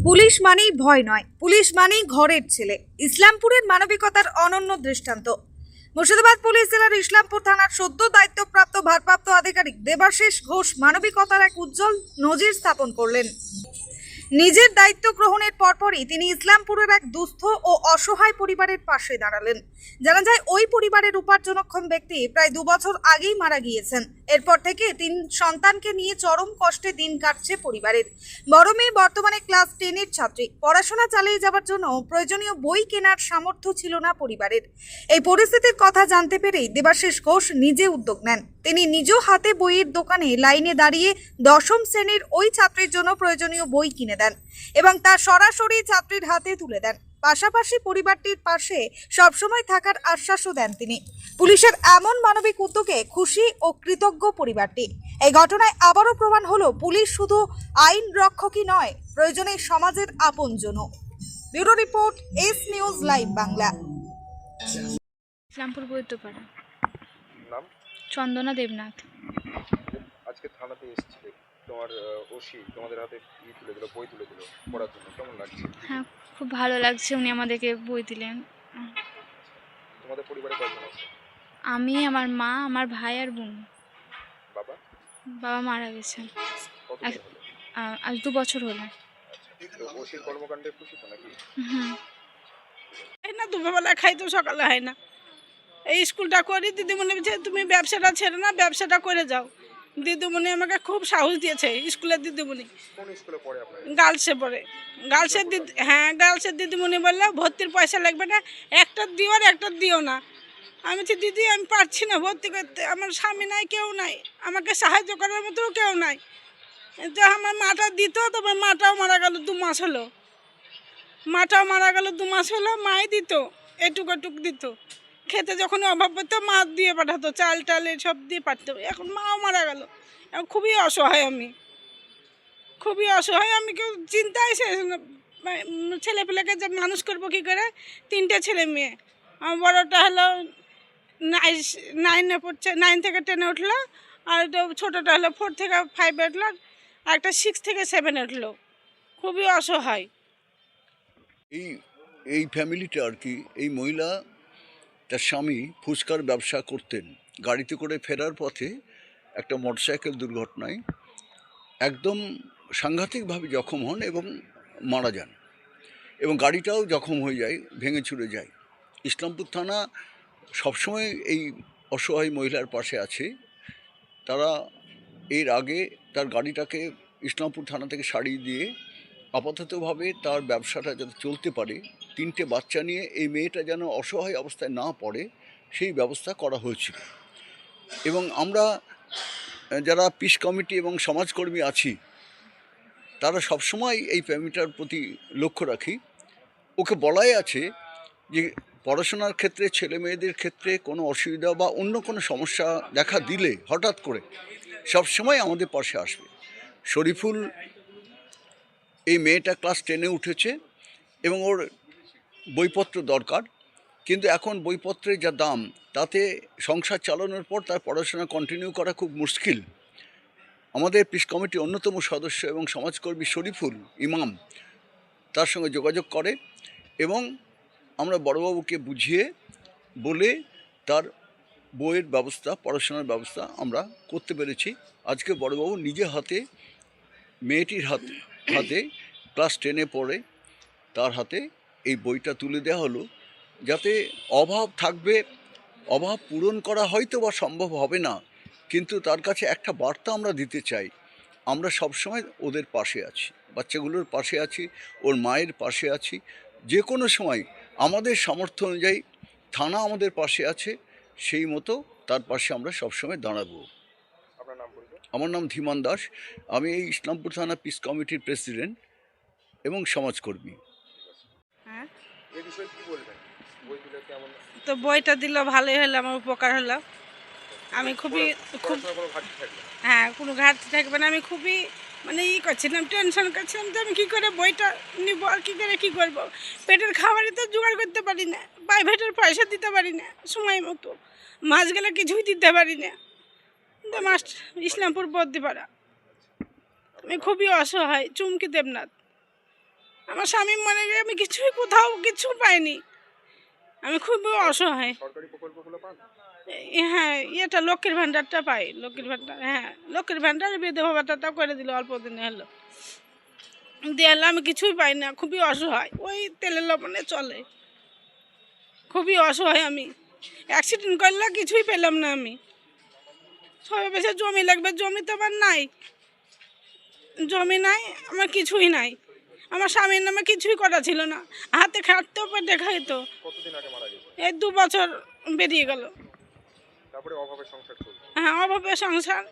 Police মানেই ভয় নয়, পুলিশ মানেই ঘরের ছেলে। ইসলামপুরের মানবিকতার অনন্য দৃষ্টান্ত। মুর্শিদাবাদ পুলিশ জেলার ইসলামপুর থানার সদ্য দায়িত্বপ্রাপ্ত ভারপ্রাপ্ত আধিকারিক দেবাশিস ঘোষ মানবিকতার এক উজ্জ্বল নজির স্থাপন করলেন। নিজের দায়িত্ব গ্রহণের পরপরই তিনি ইসলামপুরের এক দুস্থ ও অসহায় পরিবারের পাশে দাঁড়ালেন। জানা যায় ওই পরিবারের উপার্জনক্ষম ব্যক্তি প্রায় 2 বছর আগেই মারা গিয়েছেন। এরপর থেকে 3 সন্তানকে নিয়ে চরম কষ্টে দিন কাটছে পরিবারের। বড় মেয়ে বর্তমানে ক্লাস 10-এর ছাত্রী। পড়াশোনা চালিয়ে যাওয়ার জন্য প্রয়োজনীয় বই কেনার সামর্থ্য ছিল না পরিবারের। এই পরিস্থিতির কথা জানতে পেরেই দেবাশিস ঘোষ নিজে উদ্যোগ নেন। তিনি নিজ হাতে বইয়ের দোকানে লাইনে দাঁড়িয়ে 10ম শ্রেণীর ওই ছাত্রীর জন্য প্রয়োজনীয় বই কিনে দেন এবং তা সরাসরি ছাত্রীর হাতে তুলে দেন। পাশাপাশি পরিবারটির পাশে সবসময় থাকার আশ্বাসও দেন তিনি। পুলিশের এমন মানবিক উদ্যোগে খুশি ও কৃতজ্ঞ পরিবারটি। এই ঘটনায় আবারও প্রমাণ হলো পুলিশ শুধু আইন রক্ষকই নয়, প্রয়োজনে সমাজের আপনজনও। Bureau report, S news live Bangla. Islampur Baidyapara. নাম? চন্দনা দেবনাথ। আজকে থানাতে এসেছিলে, তোমার ওসি তোমাদের হাতে তুলে দিল, বই তুলে দিল পড়ার জন্য, কেমন লাগছে? হ্যাঁ, খুব ভালো লাগছে, উনি আমাদেরকে বই দিলেন। তোমাদের পরিবারে কয়জন আছে? আমি, আমার মা, আমার ভাই আর বোন। বাবা? বাবা মারা গেছেন কতদিন হলো? আজ 2 বছর হলো। তো ওসির কর্মকাণ্ডে খুশি তো নাকি? হুম। এই না, দুপুরবেলা খাই তো সকালে হয় না। এই স্কুলটা করি, দিদিমণি বলছে তুমি ব্যবসাটা ছেড়ে না, ব্যবসাটা করে যাও। দিদিমণি আমাকে খুব সাহস দিয়েছে, স্কুলের দিদিমণি। কোন স্কুলে পড়ে আপনার? গার্লসে পড়ে। গার্লসের দিদি, হ্যাঁ গার্লসের দিদিমণি বললো ভর্তির পয়সা লাগবে না, একটা দিও আর একটা দিও না। আমি বলছি দিদি আমি পারছি না ভর্তি করতে, আমার স্বামী নাই, কেউ নাই, আমাকে সাহায্য করার মতো কেউ নাই। তো আমার মাটা দিত, তবে মাটাও মারা গেল 2 মাস হলো। মাটাও মারা গেল 2 মাস হলো, মাই দিত, এটুক এটুক দিত। খেতে যখন অভাব পড়তো মা দিয়ে পাঠাতো, চাল টাল এসব দিয়ে পাঠাতো। এখন মাও মারা গেল, এখন খুবই অসহায় আমি, খুবই অসহায়। আমি কেউ চিন্তায় ছেলেপেলেকে যে মানুষ করবো কী করে। 3টে ছেলে মেয়ে। আমার বড়োটা হলো 9-এ পড়ছে, 9 থেকে 10-এ উঠলো, আর ছোটোটা হলো 4 থেকে 5-এ উঠলো, আর একটা 6 থেকে 7-এ উঠলো। খুবই অসহায় এই এই ফ্যামিলিটা আর কি। এই মহিলা, তার স্বামী ফুচকার ব্যবসা করতেন। গাড়িতে করে ফেরার পথে একটা মোটরসাইকেল দুর্ঘটনায় একদম সাংঘাতিকভাবে জখম হন এবং মারা যান, এবং গাড়িটাও জখম হয়ে যায়, ভেঙে চুরে যায়। ইসলামপুর থানা সবসময় এই অসহায় মহিলার পাশে আছে। তারা এর আগে তার গাড়িটাকে ইসলামপুর থানা থেকে সারিয়ে দিয়ে আপাততভাবে তার ব্যবসাটা যাতে চলতে পারে, 3টে বাচ্চা নিয়ে এই মেয়েটা যেন অসহায় অবস্থায় না পড়ে, সেই ব্যবস্থা করা হয়েছিল। এবং আমরা যারা পিস কমিটি এবং সমাজকর্মী আছি, তারা সবসময় এই ফ্যামিলিটার প্রতি লক্ষ্য রাখি। ওকে বলাই আছে যে পড়াশোনার ক্ষেত্রে, ছেলে মেয়েদের ক্ষেত্রে কোনো অসুবিধা বা অন্য কোনো সমস্যা দেখা দিলে হঠাৎ করে সবসময় আমাদের পাশে আসবে। শরীফুল, এই মেয়েটা ক্লাস 10-এ উঠেছে এবং ওর বইপত্র দরকার, কিন্তু এখন বইপত্রের যা দাম, তাতে সংসার চালানোর পর তার পড়াশোনা কন্টিনিউ করা খুব মুশকিল। আমাদের পিস কমিটির অন্যতম সদস্য এবং সমাজকর্মী শরীফুল ইমাম তার সঙ্গে যোগাযোগ করে এবং আমরা বড়বাবুকে বুঝিয়ে বলে তার বইয়ের ব্যবস্থা, পড়াশোনার ব্যবস্থা আমরা করতে পেরেছি। আজকে বড়বাবু নিজে হাতে, মেয়েটির হাতে ক্লাস 10-এ পড়ে, তার হাতে এই বইটা তুলে দেওয়া হলো। যাতে অভাব থাকবে, অভাব পূরণ করা হয়তো বা সম্ভব হবে না, কিন্তু তার কাছে একটা বার্তা আমরা দিতে চাই, আমরা সবসময় ওদের পাশে আছি, বাচ্চাগুলোর পাশে আছি, ওর মায়ের পাশে আছি। যে কোনো সময় আমাদের সামর্থ্য অনুযায়ী থানা আমাদের পাশে আছে, সেই মতো তার পাশে আমরা সবসময় দাঁড়াবো। আপনার নাম বলবেন? আমার নাম ধীমান দাস। আমি এই ইসলামপুর থানা পিস কমিটির প্রেসিডেন্ট এবং সমাজকর্মী। হ্যাঁ, এই বিষয়ে কি বলবেন? বই দিলে কেমন? তো বইটা দিল ভালোই হলো, আমার উপকার হলো। আমি খুবই খুব, পড়াশোনার কোনো ঘাটতি থাকবে না? হ্যাঁ কোনো ঘাটতি থাকবে না। আমি খুবই করছিলাম, টেনশন করছিলাম যে আমি কী করে বইটা নিব আর কী করে কী করবো। পেটের খাবারই তো জোগাড় করতে পারি না, প্রাইভেটের পয়সা দিতে পারি না সময় মতো, মাস গেলে কিছুই দিতে পারি না। ইসলামপুর বদ্দিপাড়া। আমি খুবই অসহায়, চুমকি দেবনাথ। আমার স্বামী মনে গিয়ে আমি কিছুই কোথাও কিছু পাইনি, আমি খুবই অসহায়। সরকারি প্রকল্পগুলো পান? হ্যাঁ, এটা লক্ষ্মীর ভাণ্ডারটা পাই, লক্ষ্মীর ভাণ্ডার, হ্যাঁ লক্ষ্মীর ভাণ্ডার বিধবা ভাতাটাও করে দিল অল্প দিনে হলো, দিয়ে আমি কিছুই পাই না, খুবই অসহায়, ওই তেলের লবণে চলে, খুবই অসহায় আমি। অ্যাক্সিডেন্ট করলে কিছুই পেলাম না আমি, সবাই বেশি জমি লাগবে, জমি তো আমার নাই, জমি নাই, আমার কিছুই নাই, আমার স্বামীর নামে কিছুই করা ছিল না, হাতে খাটতো পেটে খাইতো। কতদিন আগে মারা গেছে? এই 2 বছর বেরিয়ে গেল। তারপরে অভাবে সংসার চলছে। হ্যাঁ, অভাবে সংসার,